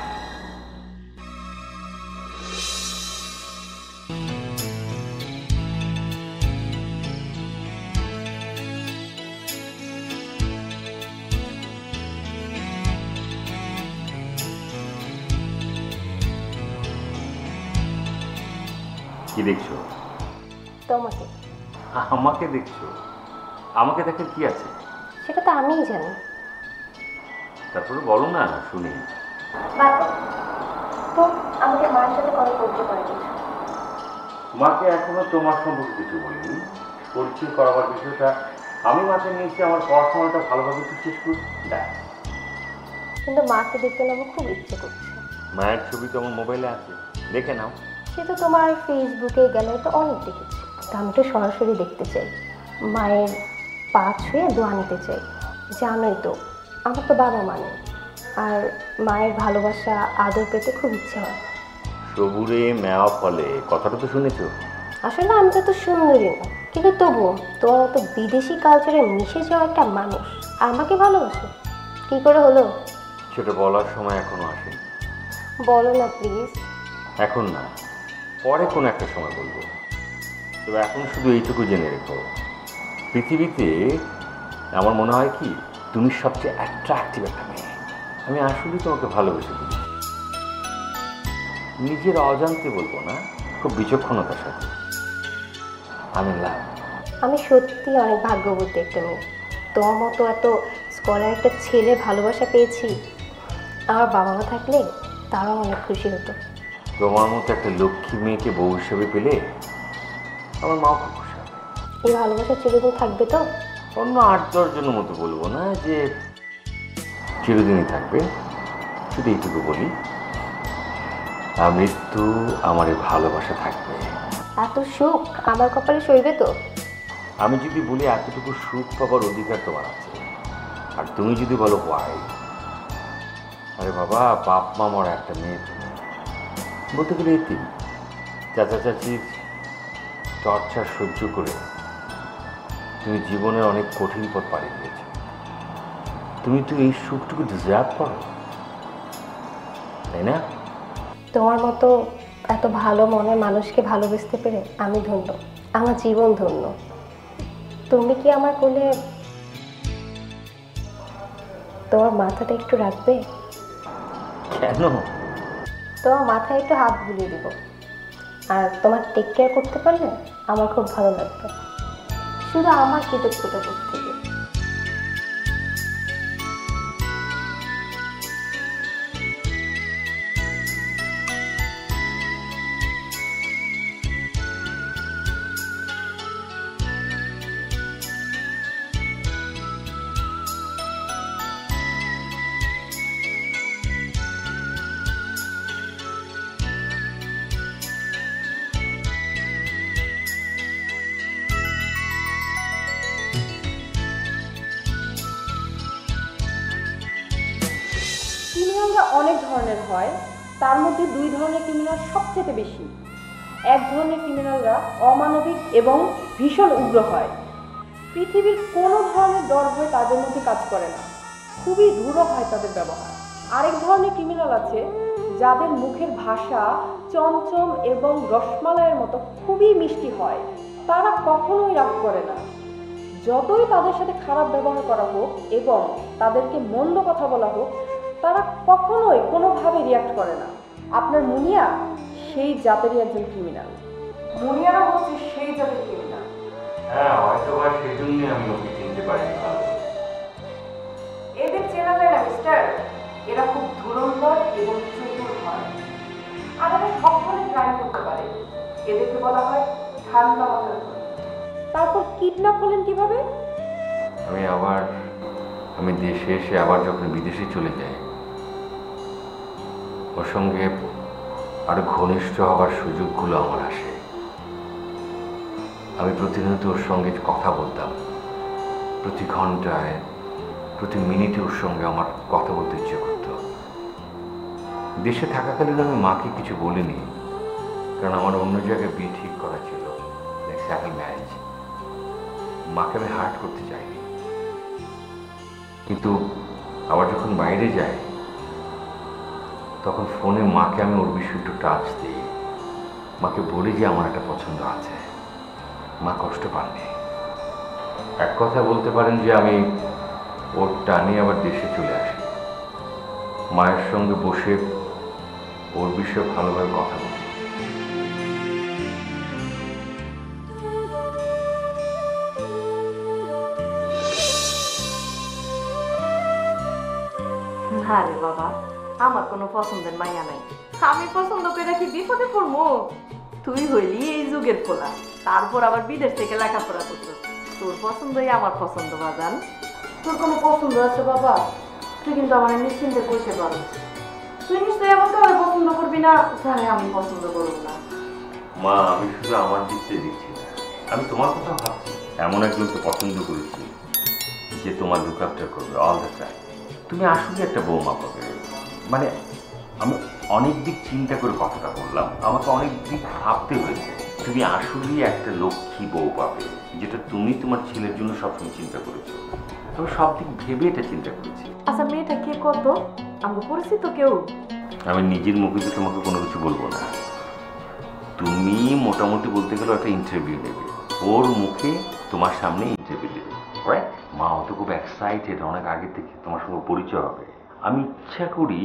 কি দেখছো? তোমাকে। আমাকে দেখছো? আমাকে দেখার কি আছে? সেটা তো আমিই জানি। তারপরে বলো না, শুনি। তো আমাকে মায়ের সাথে কথা বলতে পারে কিছু? মাকে এখনো তোমার সম্পর্কে কিছু বলিনি। পরিচয় করাবার বিষয়টা আমি মাথায় নিয়েছি, আমার পড়াশোনাটা ভালোভাবে একটু শেষ করি। দেখ, কিন্তু মাকে দেখতে নেবো খুব ইচ্ছে করছে। মায়ের ছবি তো আমার মোবাইলে আছে, দেখে নাও। সে তো তোমার ফেসবুকে গ্যালারিতে অনেক দেখেছি। তো আমি তো সরাসরি দেখতে চাই, মায়ের পা ছুঁয়ে দোয়া নিতে চাই। জানোই তো আমার তো বাবা মা নেই, আর মায়ের ভালোবাসা আদর পেতে খুব ইচ্ছে হয়। সবুরে মেওয়া ফলে, কথাটা তো শুনেছো? আসলে আমি তো সুন্দরী না, কিন্তু তবুও তোমার মতো বিদেশি কালচারে মিশে যাওয়া একটা মানুষ আমাকে ভালোবাসে, কি করে হলো? সেটা বলার সময় এখনো আসেনি। বলো না প্লিজ। এখন না, পরে কোনো একটা সময় বলবো। তবে এখন শুধু এইটুকু জেনে রেখো, পৃথিবীতে আমার মনে হয় কি, তুমি সবচেয়ে অ্যাট্রাক্টিভ একটা মেয়ে। আমি আসলেই তোমাকে ভালোবেসে ফেলি, নিজের অজান্তে বলবো না, খুব বিচক্ষণতার সাথে। আমি লাভ। আমি সত্যি অনেক ভাগ্যবতী একটা মেয়ে। তোমার মতো এত স্কলার একটা ছেলে ভালোবাসা পেয়েছি। আমার বাবা মা থাকলে তারাও অনেক খুশি হতো। তোমার মতো একটা লক্ষ্মী মেয়েকে বউ হিসেবে পেলে আমার মাও খুব খুশি হবে। এই ভালোবাসা চিরদিন থাকবে তো? অন্য 8-10 জনের মতো বলবো না যে চিরদিনই থাকবে, শুধু এইটুকু বলি, মৃত্যু আমার এই ভালোবাসা থাকবে। এত সুখ আমার কপালে সইবে তো? আমি যদি বলি এতটুকু সুখ পাবার অধিকার তোমার আছে, আর তুমি যদি বলো ওয়াই, আরে বাবা, বাপ মা মরা একটা মেয়ে, তুমি বলতে গেলে এতিম। চাচা চাচির টর্চার সহ্য করে তুমি জীবনের অনেক কঠিন পথ পাড়ি দিয়েছ। তুমি তো এই সুখটুকু ডিজার্ভ করো, তাই না? তোমার মতো এত ভালো মনের মানুষকে ভালোবাসতে পেরে আমি ধন্য, আমার জীবন ধন্য। তুমি কি আমার কোলে তোমার মাথাটা একটু রাখবে? কেন? তোমার মাথায় একটু হাত বুলিয়ে দিব, আর তোমার টেক কেয়ার করতে পারলে আমার খুব ভালো লাগবে, শুধু আমার কৃতজ্ঞতা বোধ থেকে। ক্রিমিনালরা অনেক ধরনের হয়, তার মধ্যে দুই ধরনের ক্রিমিনাল সবচেয়ে বেশি। এক ধরনের ক্রিমিনালরা অমানবিক এবং ভীষণ উগ্র হয়। পৃথিবীর কোনো ধরনের ডর ভয় তাদের মধ্যে কাজ করে না, খুবই রূঢ় হয় তাদের ব্যবহার। আরেক ধরনের ক্রিমিনাল আছে যাদের মুখের ভাষা চমচম এবং রসমালাইয়ের মতো খুবই মিষ্টি হয়। তারা কখনোই রাগ করে না, যতই তাদের সাথে খারাপ ব্যবহার করা হোক এবং তাদেরকে মন্দ কথা বলা হোক, তারা কখনোই কোনোভাবে রিয়াক্ট করে না। আপনার মুনিয়া সেই জাতেরই একজন ক্রিমিনাল। মুনিয়ারা হচ্ছে সেই জাতের ক্রিমিনাল। হ্যাঁ, হয়তো বা সেই জন্যই আমি ওকে চিনতে পারিনি ভালো। এদের চেনা যায় না মিস্টার, এরা খুব ধুরন্ধর এবং চতুর হয়, আর এরা সব ধরনের ক্রাইম করতে পারে। এদেরকে বলা হয় ঠান্ডা মাথার ধনী। তারপর কিডন্যাপ হলেন কিভাবে? আমি দেশে এসে আবার যখন বিদেশে চলে যাই, ওর সঙ্গে আরো ঘনিষ্ঠ হবার সুযোগগুলো আমার আসে। আমি প্রতিনিয়ত ওর সঙ্গে কথা বলতাম, প্রতি ঘন্টায় প্রতি মিনিটে ওর সঙ্গে আমার কথা বলতে ইচ্ছে করত। দেশে থাকাকালীন আমি মাকে কিছু বলিনি, কারণ আমার অন্য জায়গায় বিয়ে ঠিক করা ছিল, সেকেন্ড ম্যারেজ। মাকে আমি হার্ট করতে চাইনি। কিন্তু আবার যখন বাইরে যাই, তখন ফোনে মাকে আমি ওর বিষয়ে একটু টাচ দিই, মাকে বলি যে আমার একটা পছন্দ আছে। মা কষ্ট পাননি। এক কথা বলতে পারেন যে আমি ওর টানে আবার দেশে চলে আসি, মায়ের সঙ্গে বসে ওর বিষয়ে ভালোভাবে কথা বলি। না রে বাবা, আমার কোনো পছন্দের মাইয়া নাই। আমি পছন্দ করে কি বিপদে পড়বো? তুই হইলি এই যুগের ফোলা, তারপর আবার বিদেশ থেকে লেখাপড়া করতো। তোর পছন্দই আমার পছন্দ বাজান। তোর কোনো পছন্দ আছে বাবা? তুই কিন্তু আমার নিশ্চিন্তে কইতে পারো। তুই নিশ্চয়ই আমার কাউকে পছন্দ করবি না যারে আমি পছন্দ করব না। মা, আমি শুধু আমার দিকতে দিচ্ছি না, আমি তোমার কথা ভাবছি। এমন একজনকে পছন্দ করেছি যে তোমার লুক আফটার করবে অল দ্য টাইম। তুমি আসলে একটা বৌমা পাবে। মানে আমি অনেক দিক চিন্তা করে কথাটা বললাম, আমাকে অনেক দিক ভাবতে হয়েছে। তুমি আসলেই একটা লক্ষ্মী বউ পাবে, যেটা তুমি তোমার ছেলের জন্য সবসময় চিন্তা করেছো। আমি সব দিক ভেবে এটা চিন্তা করেছি। আচ্ছা, মেয়েটা কে কত? আমি পরিচিত কেউ? আমি নিজের মুখে তো তোমাকে কোনো কিছু বলবো না। তুমি মোটামুটি বলতে গেলে একটা ইন্টারভিউ নেবে, ওর মুখে তোমার সামনে ইন্টারভিউ দেবে। রাইট? মা অত খুব এক্সাইটেড, অনেক আগে থেকে তোমার সঙ্গে পরিচয় হবে। আমি ইচ্ছা করি,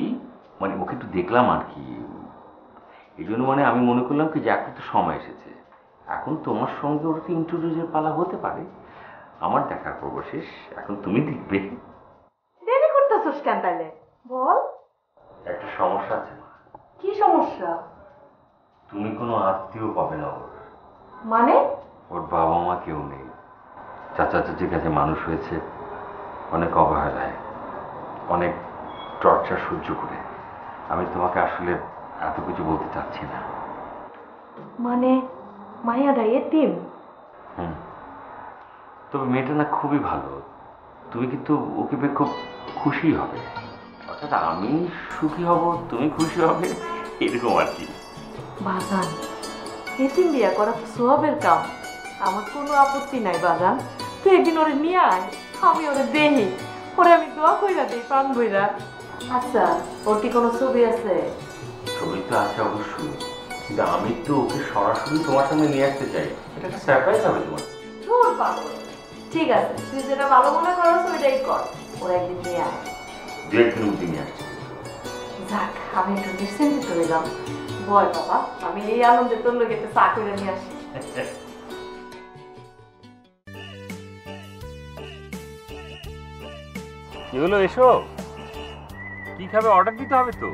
মানে ওকে একটু দেখলাম আর কি। এই জন্য মানে আমি মনে করলাম কি যে এখন তো সময় এসেছে, এখন তোমার সঙ্গে ওর একটা ইন্টারভিউর পালা হতে পারে। আমার দেখার পর্ব শেষ, এখন তুমি দেখবে। দেরি করতেছস কেন তাইলে? বল। একটা সমস্যা আছে মা। কি সমস্যা? তুমি কোনো আত্মীয় পাবে না ওর। মানে? ওর বাবা মা কেউ নেই, চাচা চাচির কাছে মানুষ হয়েছে, অনেক অবহেলায়, অনেক টর্চার সহ্য করে। আমি তোমাকে আসলে এত কিছু বলতে চাচ্ছি না। মানে মায়াটা এতিম? তবে মেয়েটা না খুবই ভালো, তুমি কিন্তু ওকে পেয়ে খুব খুশি হবে। অর্থাৎ আমি সুখী হব, তুমি খুশি হবে, এরকম আর কি। বাজান, এতিম বিয়া করা তো সোহাবের কাম। আমার কোনো আপত্তি নাই বাজান। তুই একদিন ওরে নিয়ে আয়, আমি ওরে দেহি, ওরে আমি দোয়া কইরা দিই প্রাণ বইরা। আচ্ছা, ওর কি কোনো ছবি আছে? ছবি তো আছে অবশ্যই, কিন্তু আমি তো ওকে সরাসরি তোমার সামনে নিয়ে আসতে চাই। এটা একটা সারপ্রাইজ হবে তোমার। তোর পাগল। ঠিক আছে, তুই যেটা ভালো মনে করছ ওইটাই কর, ওরা একদিন নিয়ে আয়। দু একদিনের মধ্যে নিয়ে আসছি। যাক, আমি একটু নিশ্চিন্ত হইলাম। বল বাবা, আমি এই আনন্দে তোর লোক একটু চা করে নিয়ে আসি। কি হলো, এসো। কি খাবে? অর্ডার দিতে হবে তো।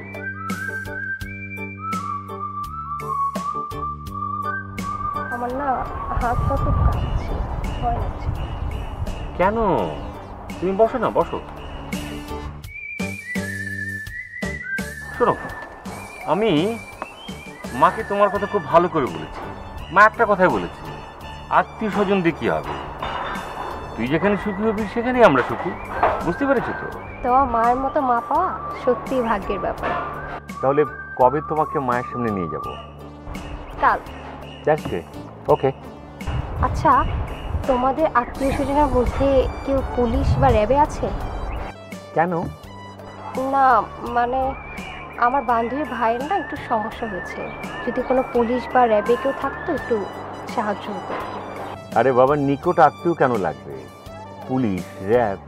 আমার না হাত পা খুব কাঁপছে, ভয় লাগছে। কেন? তুমি বসো না, বসো। শোনো, আমি মাকে তোমার কথা খুব ভালো করে বলেছি। মা একটা কথাই বলেছে, আত্মীয় স্বজন দিয়ে কি হবে, তুই যেখানে সুখী হবি সেখানেই আমরা সুখী। বুঝতে পেরেছো তো? তোমার মায়ের মতো মা পাওয়া সত্যিই ভাগ্যের ব্যাপার। তাহলে কবে তোমাকে মায়ের সামনে নিয়ে যাব? কাল। ওকে। আচ্ছা, তোমাদের আত্মীয় স্বজনের মধ্যে কেউ পুলিশ বা র্যাবে আছে? কেন? না মানে আমার বান্ধবীর ভাইয়ের না একটু সমস্যা হয়েছে, যদি কোনো পুলিশ বা র্যাবে কেউ থাকতো একটু সাহায্য হতো। আরে বাবা, নিকট আত্মীয় কেন লাগবে? পুলিশ, র্যাব,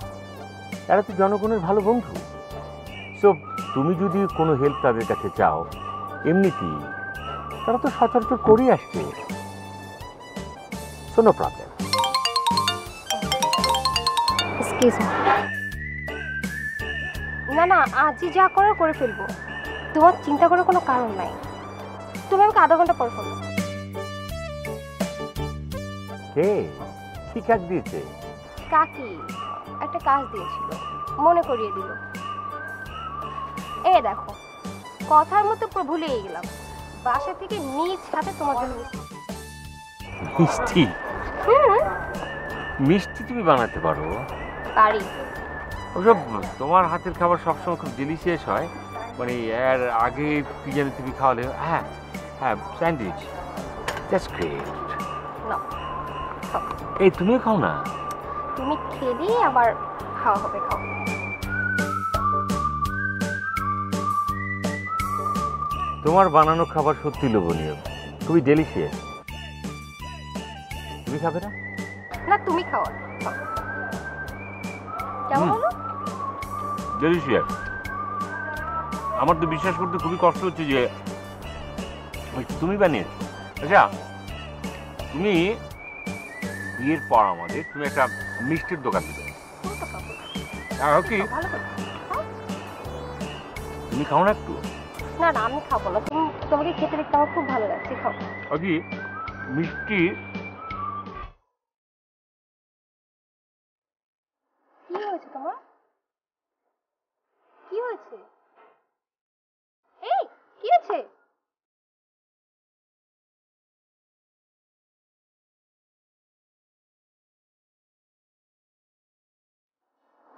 এরা তো জনগণের ভালো বন্ধু। সো তুমি যদি কোনো হেল্প তাদের কাছে চাও, এমনিতেই তারা তো সচরাচর করেই আসছে। শোনো, প্রবলেম। Excuse me. না না, আজই যা করার করে ফেলবো, তোমার চিন্তা করার কোনো কারণ নাই। তুমি আমাকে আধা ঘন্টা পর ফোন। কে কি কাজ দিয়েছে? কাকি একটা কাজ দিয়েছিল, মনে করিয়ে দিল। এই দেখো, কথার মতো পুরো ভুলেই গেলাম। বাসা থেকে নিজ হাতে তোমার জন্য মিষ্টি। মিষ্টি তুমি বানাতে পারো? পারি। ওসব তোমার হাতের খাবার সবসময় খুব ডিলিশিয়াস হয়। মানে এর আগে পিজাতে তুমি খাওয়ালে, হ্যাঁ হ্যাঁ, স্যান্ডউইচ, জাস্ট গ্রেট। না, এই তুমিও খাও না? তুমি খেলে আবার খাওয়া হবে, খাও। তোমার বানানো খাবার সত্যি লোভনীয়, খুবই ডেলিশিয়াস। তুমি খাবে না? না, তুমি খাও। কেমন হলো? ডেলিশিয়াস। আমার তো বিশ্বাস করতে খুবই কষ্ট হচ্ছে যে তুমি বানিয়েছো। আচ্ছা, তুমি বিয়ের পর আমাদের তুমি একটা মিষ্টির দোকান দিবে। কি তুমি খাও না একটু? না না, আমি খাবো না। তোমাকে খেতে দেখতে আমার খুব ভালো লাগছে, খাও। কি মিষ্টি? কি হয়েছে তোমার? কি হয়েছে? এই কি হয়েছে?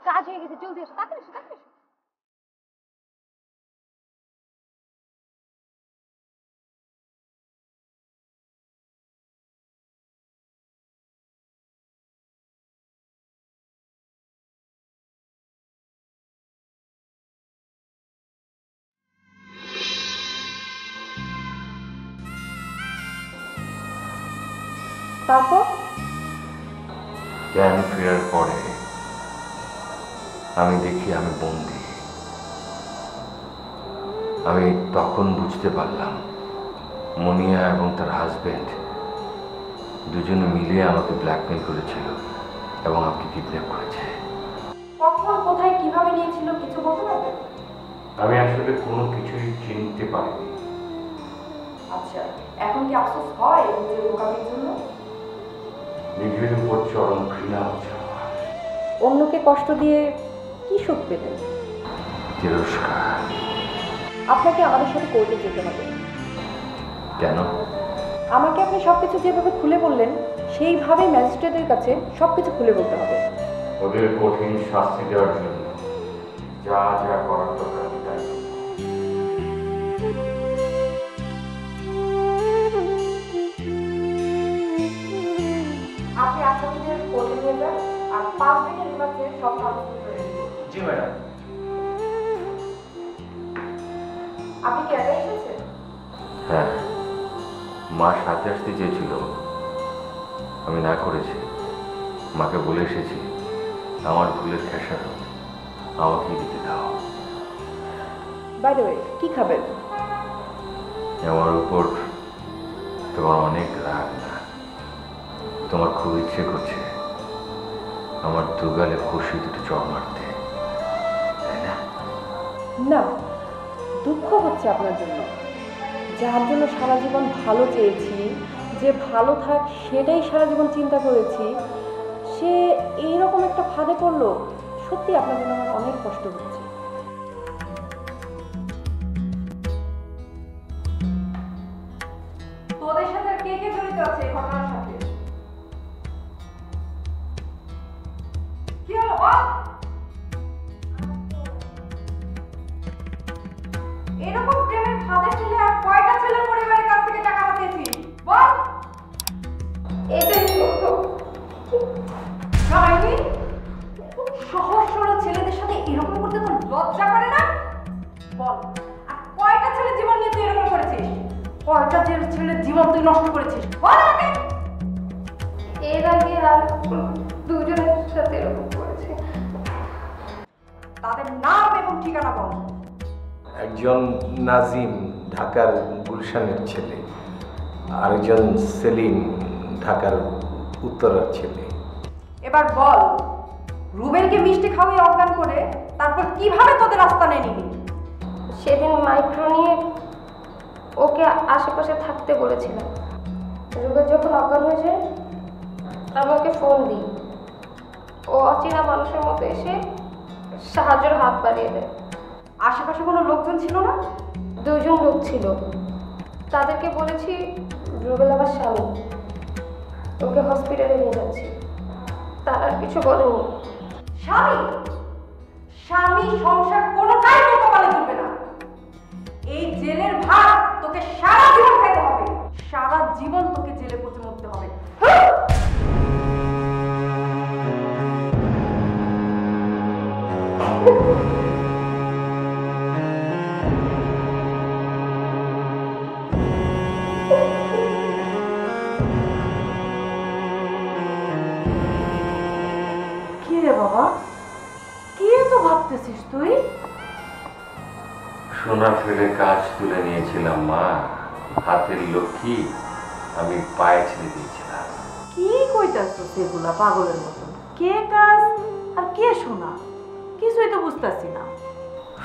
কাজ হয়ে গেছে, জলদি এসো, তাড়াতাড়ি এসো, তাড়াতাড়ি এসো। তারপর জ্ঞান ফেরার পরে আমি দেখি আমি বন্দি। আমি তখন বুঝতে পারলাম মনিয়া এবং তার হাজবেন্ড দুজনে মিলে আমাকে ব্ল্যাকমেল করেছিল এবং আমাকে কিডন্যাপ করেছে। কখন, কোথায়, কিভাবে নিয়েছিল কিছু বলতে পারবেন? আমি আসলে কোনো কিছুই চিনতে পারিনি। আচ্ছা, এখন কি আফসোস হয় নিজের বোকামির জন্য? নিজের উপর চরম ঘৃণা হচ্ছে আমার। অন্যকে কষ্ট দিয়ে কি সুখ পেতেন? তিরস্কার। আপনাকে আমাদের সাথে কোর্টে যেতে হবে। কেন? আমাকে আপনি সবকিছু যেভাবে খুলে বললেন সেইভাবেই ম্যাজিস্ট্রেটের কাছে সবকিছু খুলে বলতে হবে। ওদের কঠিন শাস্তি দেওয়ার জন্য যা যা করার দরকার আমি তাই করব। আপনি আসামিদের কোর্টে নিয়ে যান আর 5 দিনের রিমান্ডে সব কাগজপত্র রেডি করুন। জি ম্যাডাম। আপনি কি একা এসেছেন? হ্যাঁ, মা সাথে আসতে চেয়েছিল, আমি না করেছি। মাকে বলে এসেছি আমার ভুলের খেসারত আমাকেই দিতে দাও। বাই দ্য ওয়ে, কি খাবেন? আমার উপর তোমার অনেক রাগ না? তোমার খুব ইচ্ছে করছে আমার দুগালে খুশি দুটো চড় মারতে, তাই না? না, দুঃখ হচ্ছে আপনার জন্য। যার জন্য সারা জীবন ভালো চেয়েছি, যে ভালো থাক সেটাই সারা জীবন চিন্তা করেছি, সে এইরকম একটা ফাঁদে পড়লো। সত্যি আপনার জন্য আমার অনেক কষ্ট হচ্ছে। তোদের সাথে কে কে জড়িত আছে এই ঘটনার সাথে? কি হলো বল? এরকম প্রেমের ফাঁদে ফেলে আর কয়টা ছেলের পরিবারের কাছ থেকে টাকা হাতিয়েছিস বল? এটাই প্রথম। কাহিনী সহজ সরল ছেলেদের সাথে এরকম করতে তোর লজ্জা করে না? বল, আর কয়টা ছেলের জীবন নিয়ে তুই এরকম করেছিস? কয়টা ছেলের জীবন তুই নষ্ট করেছিস বল আমাকে? এর আগে আর দুজনের সাথে এরকম করেছে। তাদের নাম এবং ঠিকানা বল। একজন নাজিম ঢাকার গুলশানের ছেলে, আরেকজন সেলিম ঢাকার উত্তরার ছেলে। এবার বল, রুবেলকে মিষ্টি খাওয়িয়ে অজ্ঞান করে তারপর কিভাবে তোদের আস্তানায় নিবি? সেদিন মাইক্রো নিয়ে ওকে আশেপাশে থাকতে বলেছিলাম। রুবেল যখন অজ্ঞান হয়ে যায় আমি ওকে ফোন দিই। ও অচেনা মানুষের মতো এসে সাহায্যের হাত বাড়িয়ে দেয়। আশেপাশে কোনো লোকজন ছিল না? দুজন লোক ছিল, তাদেরকে বলেছি রুবেল আমার স্বামী, ওকে হসপিটালে নিয়ে যাচ্ছি। তার আর কিছু বলেনি। স্বামী স্বামী সংসার কোনোটাই তোর কপালে জুটবে না। এই জেলের ভার তোকে সারা জীবন খেতে হবে, সারা জীবন তোকে জেলে পচে মরতে হবে। কি রে বাবা, কি এত ভাবতেছিস তুই? সোনা ফেলে কাজ তুলে নিয়েছিলাম মা, হাতের লক্ষ্মী আমি পায়ে ছেড়ে দিয়েছিলাম। কি কইতাছস এগুলা পাগলের মতন? কে কাজ আর কে শোনা, কিছুই তো বুঝতাছি না।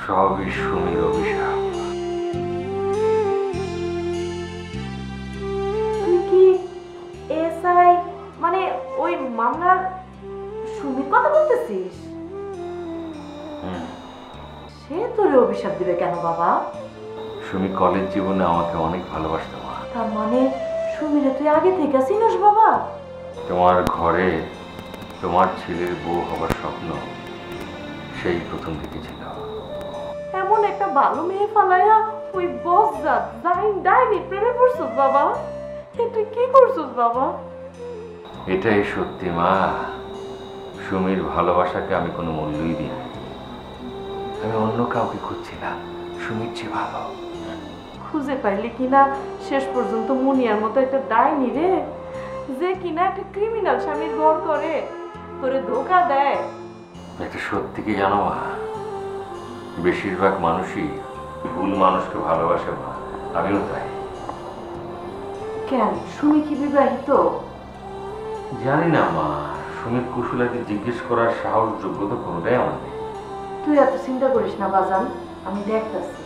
সবই সুমির অভিশাপ। তুই কি এসআই মানে ওই মামলার সুমির কথা বলতেছিস? সে তোরে অভিশাপ দিবে কেন বাবা? সুমি কলেজ জীবনে আমাকে অনেক ভালোবাসতো মা। তার মানে সুমিরে তুই আগে থেকে চিনিস বাবা? তোমার ঘরে তোমার ছেলের বউ হবার স্বপ্ন সেই প্রথম দেখেছিল। এমন একটা ভালো মেয়ে ফালাইয়া ওই বজ্জাত ডাইনি প্রেমে পড়ছস বাবা? তুই কি করছস বাবা? এটাই সত্যি মা, সুমির ভালোবাসাকে আমি কোনো মূল্যই দিই না। আমি অন্য কাউকে খুঁজছিলাম সুমির চেয়ে ভালো। খুঁজে পাইলি কিনা শেষ পর্যন্ত মুনিয়ার মতো একটা ডাইনি রে, যে কিনা একটা ক্রিমিনাল স্বামীর ঘর করে তোরে ধোকা দেয়। এটা সত্যি কি জানো মা, বেশিরভাগ মানুষই ভুল মানুষকে ভালোবাসে মা, আমিও তাই। কেন সুমি কি বিবাহিত? জানি না মা, সুমির কুশলাকে জিজ্ঞেস করার সাহস যোগ্যতা কোনোটাই আমার নেই। তুই এত চিন্তা করিস না বাজান, আমি দেখতাছি।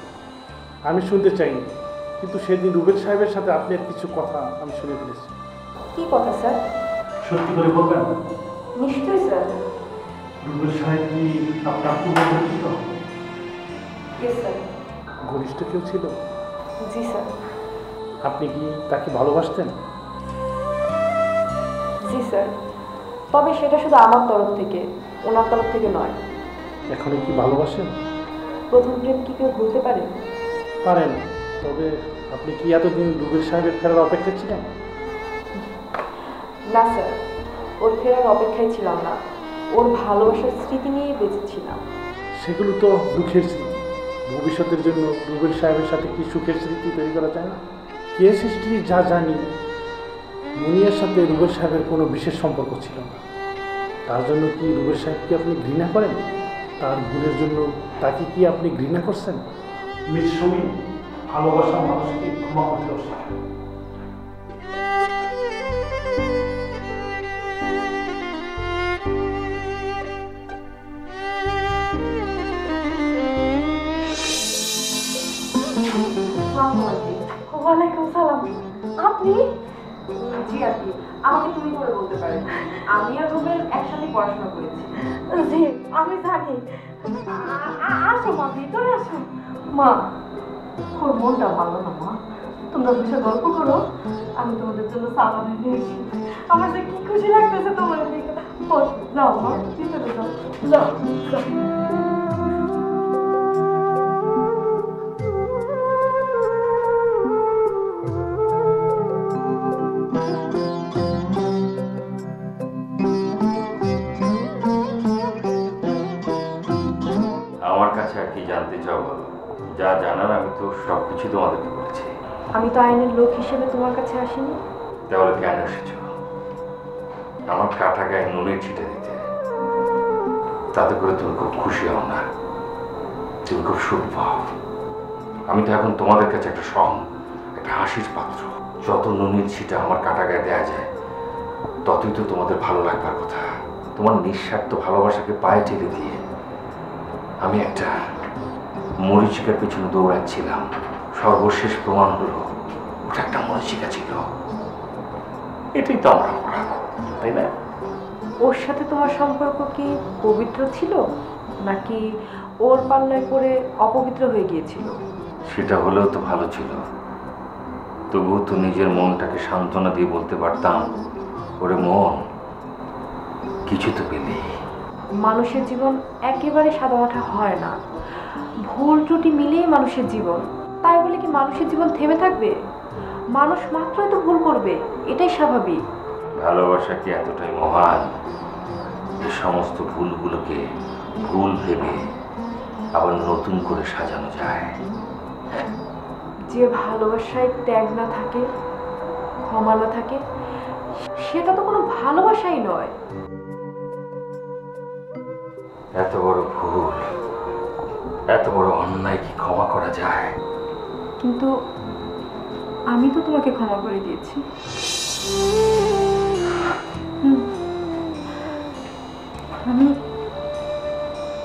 আমি শুনতে চাইনি, কিন্তু সেদিন রুবেল সাহেবের সাথে আপনার কিছু কথা আমি শুনে ফেলেছি। কি কথা স্যার? সত্যি করে বলবেন? নিশ্চয়ই স্যার। রুবেল সাহেব কি আপনার পূর্ব পরিচিত? Yes sir. ঘনিষ্ঠ কেউ ছিল? জি স্যার। আপনি কি তাকে ভালোবাসতেন? জি স্যার, তবে সেটা শুধু আমার তরফ থেকে, ওনার তরফ থেকে নয়। এখনো কি ভালোবাসেন? প্রথম প্রেম কি কেউ ভুলতে পারে? পারেন, তবে আপনি কি এতদিন রুবেল সাহেবের ফেরার অপেক্ষা ছিলেন? না স্যার, ওর ফেরার অপেক্ষায় ছিলাম না, ওর ভালোবাসার স্মৃতি নিয়ে বেঁচেছিলাম। সেগুলো তো দুঃখের স্মৃতি। ভবিষ্যতের জন্য রুবেল সাহেবের সাথে কি সুখের স্মৃতি তৈরি করা যায় না? কেস হিস্ট্রি যা জানি, মুনিয়ার সাথে রুবেল সাহেবের কোনো বিশেষ সম্পর্ক ছিল না। তার জন্য কি রুবেল সাহেবকে আপনি ঘৃণা করেন? তার ভুলের জন্য তাকে কি আপনি ঘৃণা করছেন? মিস সুমি ভালোবাসা মানুষকে ক্ষমা করতেও শেখায়। ওয়ালাইকুম সালাম। আপনি? জি আপনি আমাকে তুমি করে বলতে পারেন। আমি আর রুবেল একসাথে পড়াশোনা করেছি। জি আমি জানি। আসো মা, ভিতরে আসো। মা, ওর মনটা ভালো না মা, তোমরা বসে গল্প করো, আমি তোমাদের জন্য চা বানিয়ে নিয়ে এসেছি। আমার যে কি খুশি লাগতেছে তোমার দিকে। বস, যাও মা, ভিতরে যাও। যাও যাও। আমার কাছে আর কি জানতে চাও বলো? যা জানার আমি তো সব কিছু তোমাদেরকে বলেছি। আমি তো আইনের লোক হিসেবে তোমার কাছে আসিনি। তাহলে কেন এসেছ? আমার কাটা গায়ে নুনের ছিটে দিতে। তাতে করে তুমি খুব খুশি হও না, তুমি খুব সুখ পাও। আমি তো এখন তোমাদের কাছে একটা একটা হাসির পাত্র। যত নুনের ছিটা আমার কাটা গায়ে দেওয়া যায় ততই তো তোমাদের ভালো লাগবার কথা। তোমার নিঃস্বার্থ ভালোবাসাকে পায়ে ঠেলে দিয়ে আমি একটা মরীচিকার পিছনে দৌড়াচ্ছিলাম। সর্বশেষ প্রমাণ হলো ওটা একটা মরীচিকা ছিল। এটাই তো আমার অপরাধ, তাই না? ওর সাথে তোমার সম্পর্ক কি পবিত্র ছিল, নাকি ওর পাল্লায় পড়ে অপবিত্র হয়ে গিয়েছিল? সেটা হলেও তো ভালো ছিল। তবুও তো নিজের মনটাকে সান্ত্বনা দিয়ে বলতে পারতাম, ওরে মন, কিছু তো পেলি। মানুষের জীবন একেবারে সাদামাটা হয় না, ভুল ত্রুটি মিলেই মানুষের জীবন। তাই বলে কি মানুষের জীবন থেমে থাকবে? মানুষ মাত্রই তো ভুল করবে, এটাই স্বাভাবিক। ভালোবাসা কি এতটাই মহান যে সমস্ত ভুলগুলোকে ভুল ভেবে আবার নতুন করে সাজানো যায়? যে ভালোবাসায় ত্যাগ না থাকে, ক্ষমা না থাকে, সেটা তো কোনো ভালোবাসাই নয়। এত বড় ভুল, এত বড় অন্যায় কি ক্ষমা করা যায়? কিন্তু আমি তো তোমাকে ক্ষমা করে দিয়েছি। আমি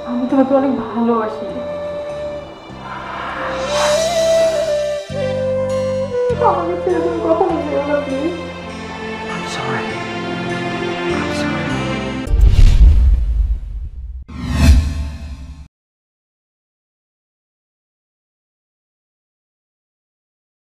আমি তোমাকে অনেক ভালোবাসি। আমাকে ছেড়ে তুমি কখনো যেও না প্লিজ।